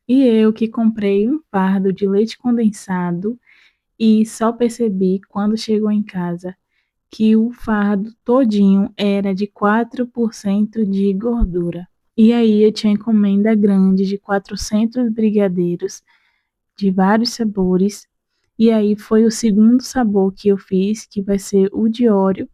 E eu que comprei um fardo de leite condensado e só percebi quando chegou em casa que o fardo todinho era de 4% de gordura. E aí eu tinha encomenda grande de 400 brigadeiros de vários sabores. E aí foi o segundo sabor que eu fiz, que vai ser o de Oreo.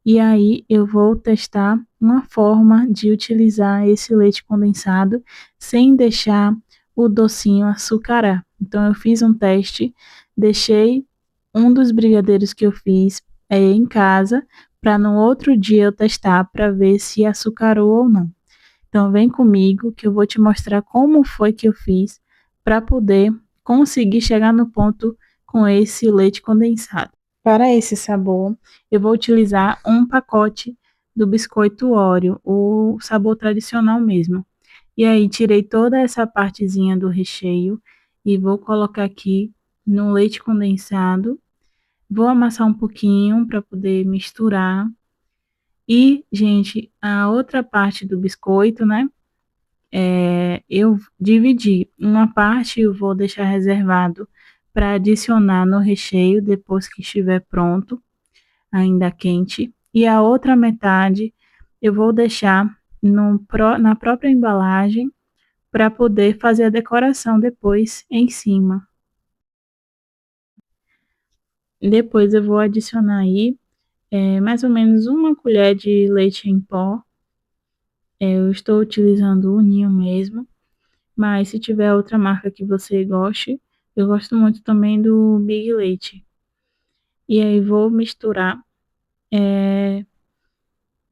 E aí eu vou testar uma forma de utilizar esse leite condensado sem deixar o docinho açucarar. Então eu fiz um teste, deixei um dos brigadeiros que eu fiz em casa para no outro dia eu testar para ver se açucarou ou não. Então vem comigo que eu vou te mostrar como foi que eu fiz para poder conseguir chegar no ponto com esse leite condensado. Para esse sabor, eu vou utilizar um pacote do biscoito Oreo, o sabor tradicional mesmo. E aí tirei toda essa partezinha do recheio e vou colocar aqui no leite condensado. Vou amassar um pouquinho para poder misturar. E, gente, a outra parte do biscoito, né? Eu dividi. Uma parte eu vou deixar reservado para adicionar no recheio depois que estiver pronto, ainda quente. E a outra metade eu vou deixar na própria embalagem para poder fazer a decoração depois em cima. Depois eu vou adicionar aí mais ou menos uma colher de leite em pó. Eu estou utilizando o Ninho mesmo. Mas se tiver outra marca que você goste, eu gosto muito também do Big Leite. E aí vou misturar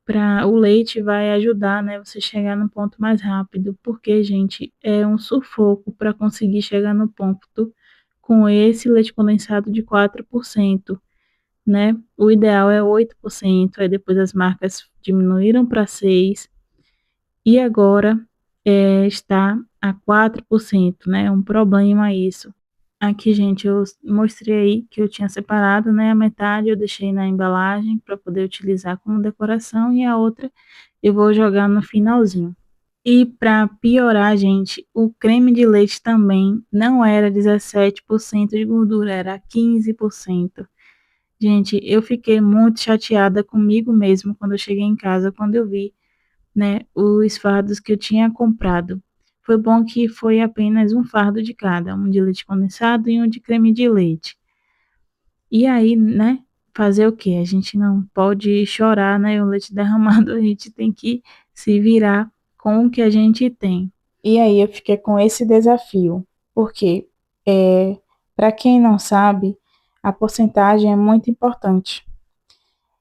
para o leite vai ajudar, né, você chegar no ponto mais rápido, porque, gente, é um sufoco para conseguir chegar no ponto com esse leite condensado de 4%, né? O ideal é 8%, aí depois as marcas diminuíram para 6% e agora está a 4%, né? É um problema isso. Aqui, gente, eu mostrei aí que eu tinha separado, né, a metade eu deixei na embalagem para poder utilizar como decoração e a outra eu vou jogar no finalzinho. E para piorar, gente, o creme de leite também não era 17% de gordura, era 15%. Gente, eu fiquei muito chateada comigo mesmo quando eu cheguei em casa, quando eu vi, né, os fardos que eu tinha comprado. Foi bom que foi apenas um fardo de cada, um de leite condensado e um de creme de leite. E aí, né, fazer o quê? A gente não pode chorar, né, o leite derramado, a gente tem que se virar com o que a gente tem. E aí eu fiquei com esse desafio, porque para quem não sabe, a porcentagem é muito importante.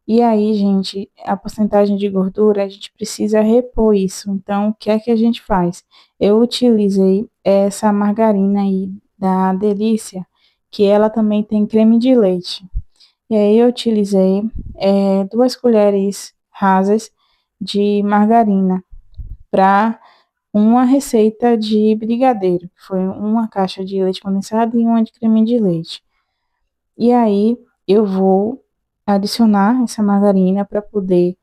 E aí, gente, a porcentagem de gordura, a gente precisa repor isso. Então, o que é que a gente faz? Eu utilizei essa margarina aí da Delícia, que ela também tem creme de leite. E aí eu utilizei 2 colheres rasas de margarina para uma receita de brigadeiro, que foi uma caixa de leite condensado e uma de creme de leite. E aí eu vou adicionar essa margarina para poder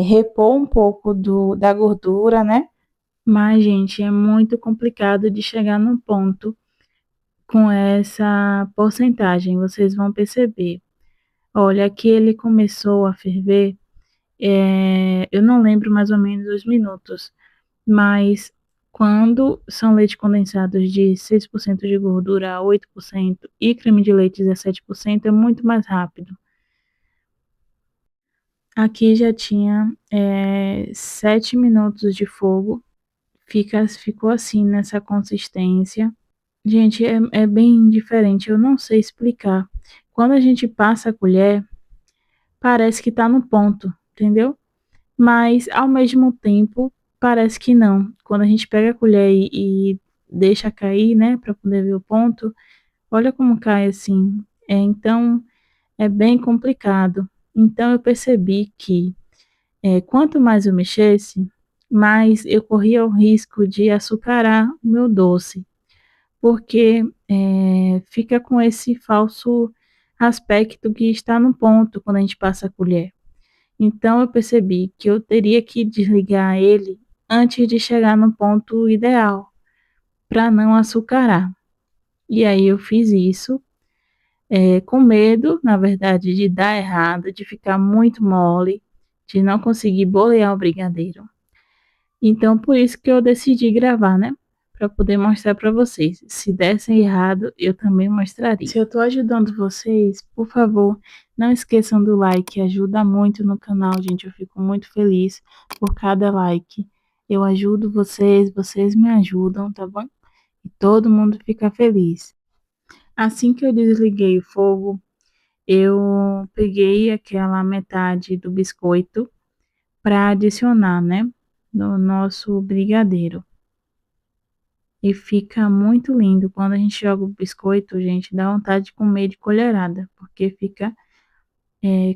repor um pouco da gordura, né? Mas, gente, é muito complicado de chegar no ponto com essa porcentagem, vocês vão perceber. Olha, aqui ele começou a ferver, eu não lembro mais ou menos os minutos, mas quando são leite condensados de 6% de gordura a 8% e creme de leite 17%, é muito mais rápido. Aqui já tinha 7 minutos de fogo, ficou assim nessa consistência. Gente, é bem diferente, eu não sei explicar. Quando a gente passa a colher, parece que tá no ponto, entendeu? Mas ao mesmo tempo, parece que não. Quando a gente pega a colher e deixa cair, né, para poder ver o ponto, olha como cai assim. Então, é bem complicado. Então, eu percebi que quanto mais eu mexesse, mais eu corria o risco de açucarar o meu doce, porque fica com esse falso aspecto que está no ponto quando a gente passa a colher. Então eu percebi que eu teria que desligar ele antes de chegar no ponto ideal. para não açucarar. E aí eu fiz isso, com medo, na verdade, de dar errado, de ficar muito mole, de não conseguir bolear o brigadeiro. Então, por isso que eu decidi gravar, né? Para poder mostrar para vocês. Se desse errado, eu também mostraria. Se eu estou ajudando vocês, por favor, não esqueçam do like, ajuda muito no canal, gente. Eu fico muito feliz por cada like. Eu ajudo vocês, vocês me ajudam, tá bom? E todo mundo fica feliz. Assim que eu desliguei o fogo, eu peguei aquela metade do biscoito para adicionar, né, no nosso brigadeiro. E fica muito lindo. Quando a gente joga o biscoito, gente, dá vontade de comer de colherada, porque fica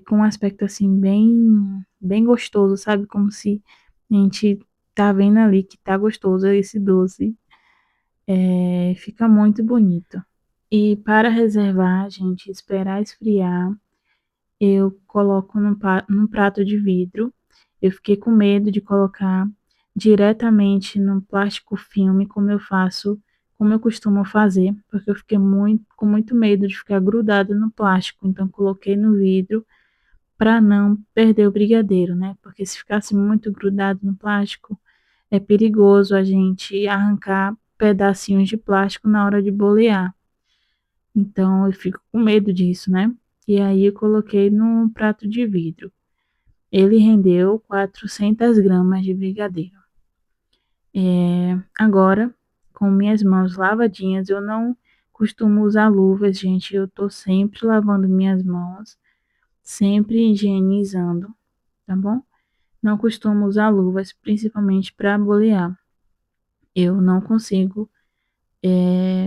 com um aspecto assim bem gostoso, sabe? Como se a gente tá vendo ali que tá gostoso esse doce. Fica muito bonito. E para reservar, gente, esperar esfriar, eu coloco num prato de vidro. Eu fiquei com medo de colocar diretamente no plástico filme, como eu costumo fazer, porque eu fiquei com muito medo de ficar grudado no plástico. Então, coloquei no vidro para não perder o brigadeiro, né? Porque se ficasse muito grudado no plástico, é perigoso a gente arrancar pedacinhos de plástico na hora de bolear. Então, eu fico com medo disso, né? E aí, eu coloquei num prato de vidro. Ele rendeu 400 gramas de brigadeiro. Agora, com minhas mãos lavadinhas, eu não costumo usar luvas, gente. Eu tô sempre lavando minhas mãos, sempre higienizando, tá bom? Não costumo usar luvas, principalmente para bolear. Eu não consigo,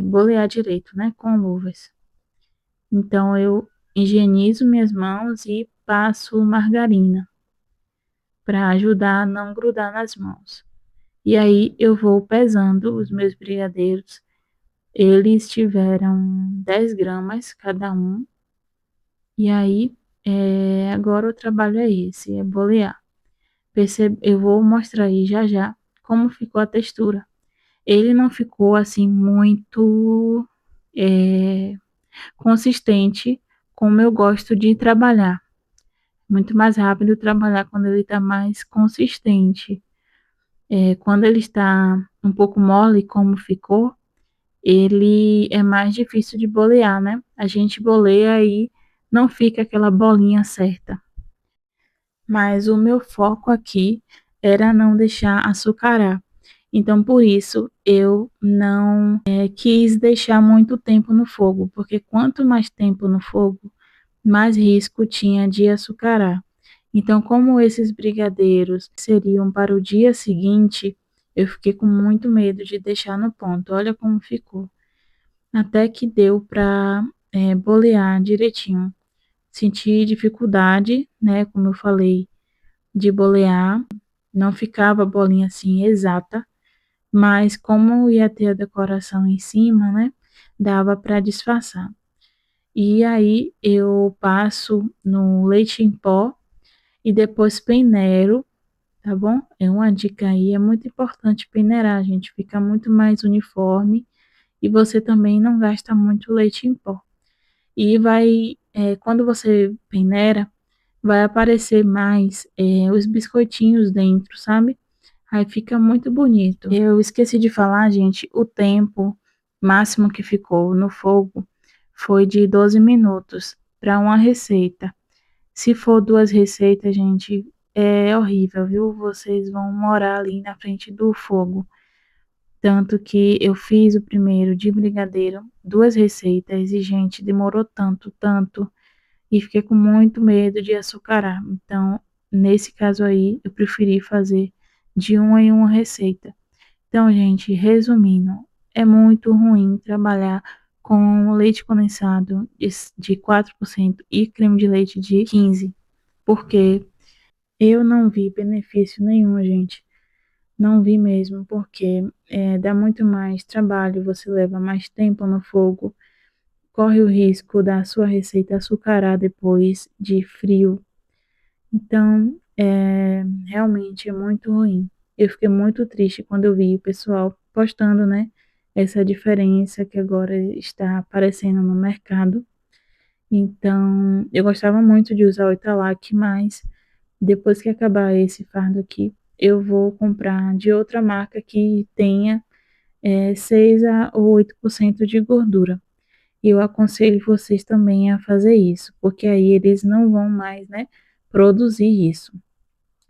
bolear direito, né, com luvas. Então, eu higienizo minhas mãos e passo margarina para ajudar a não grudar nas mãos. E aí eu vou pesando os meus brigadeiros. Eles tiveram 10 gramas cada um. E aí, agora o trabalho é esse, é bolear. Eu vou mostrar aí já já como ficou a textura. Ele não ficou assim muito é, consistente como eu gosto de trabalhar. Muito mais rápido trabalhar quando ele está mais consistente. Quando ele está um pouco mole, como ficou, ele é mais difícil de bolear, né? A gente boleia e não fica aquela bolinha certa. Mas o meu foco aqui era não deixar açucarar. Então, por isso, eu não quis deixar muito tempo no fogo, porque quanto mais tempo no fogo, mais risco tinha de açucarar. Então, como esses brigadeiros seriam para o dia seguinte, eu fiquei com muito medo de deixar no ponto. Olha como ficou. Até que deu para bolear direitinho. Senti dificuldade, né? Como eu falei, de bolear. Não ficava a bolinha assim exata, mas como ia ter a decoração em cima, né? Dava para disfarçar. E aí eu passo no leite em pó e depois peneiro, tá bom? É uma dica aí, é muito importante peneirar, gente, fica muito mais uniforme e você também não gasta muito leite em pó. E quando você peneira, vai aparecer mais os biscoitinhos dentro, sabe? Aí fica muito bonito. Eu esqueci de falar, gente, o tempo máximo que ficou no fogo foi de 12 minutos para uma receita. Se for duas receitas, gente, é horrível, viu? Vocês vão morar ali na frente do fogo. Tanto que eu fiz o primeiro de brigadeiro, duas receitas, e, gente, demorou tanto, e fiquei com muito medo de açucarar. Então, nesse caso aí, eu preferi fazer de uma em uma receita. Então, gente, resumindo, é muito ruim trabalhar com leite condensado de 4% e creme de leite de 15%, porque eu não vi benefício nenhum, gente. Não vi mesmo, porque dá muito mais trabalho, você leva mais tempo no fogo, corre o risco da sua receita açucarar depois de frio. Então, realmente é muito ruim. Eu fiquei muito triste quando eu vi o pessoal postando, né, essa diferença que agora está aparecendo no mercado. Então, eu gostava muito de usar o Italac, mas depois que acabar esse fardo aqui, eu vou comprar de outra marca que tenha 6 a 8% de gordura. E eu aconselho vocês também a fazer isso, porque aí eles não vão mais, né, produzir isso.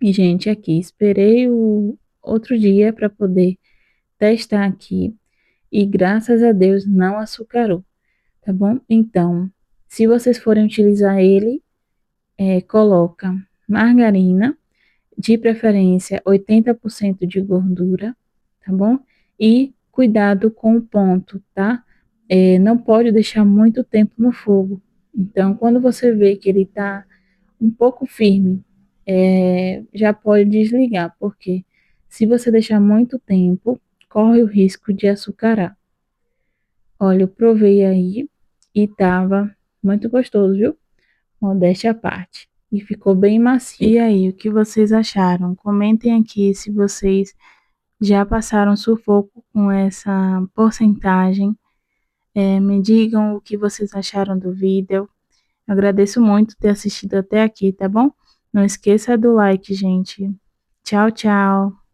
E, gente, aqui, esperei o outro dia para poder testar aqui e graças a Deus não açucarou, tá bom? Então, se vocês forem utilizar ele, coloca margarina, de preferência 80% de gordura, tá bom? E cuidado com o ponto, tá? Não pode deixar muito tempo no fogo. Então, quando você vê que ele tá um pouco firme, já pode desligar, porque se você deixar muito tempo, corre o risco de açucarar. Olha, eu provei aí e tava muito gostoso, viu? Modéstia à parte. E ficou bem macio. E aí, o que vocês acharam? Comentem aqui se vocês já passaram sufoco com essa porcentagem. Me digam o que vocês acharam do vídeo. Agradeço muito ter assistido até aqui, tá bom? Não esqueça do like, gente. Tchau, tchau.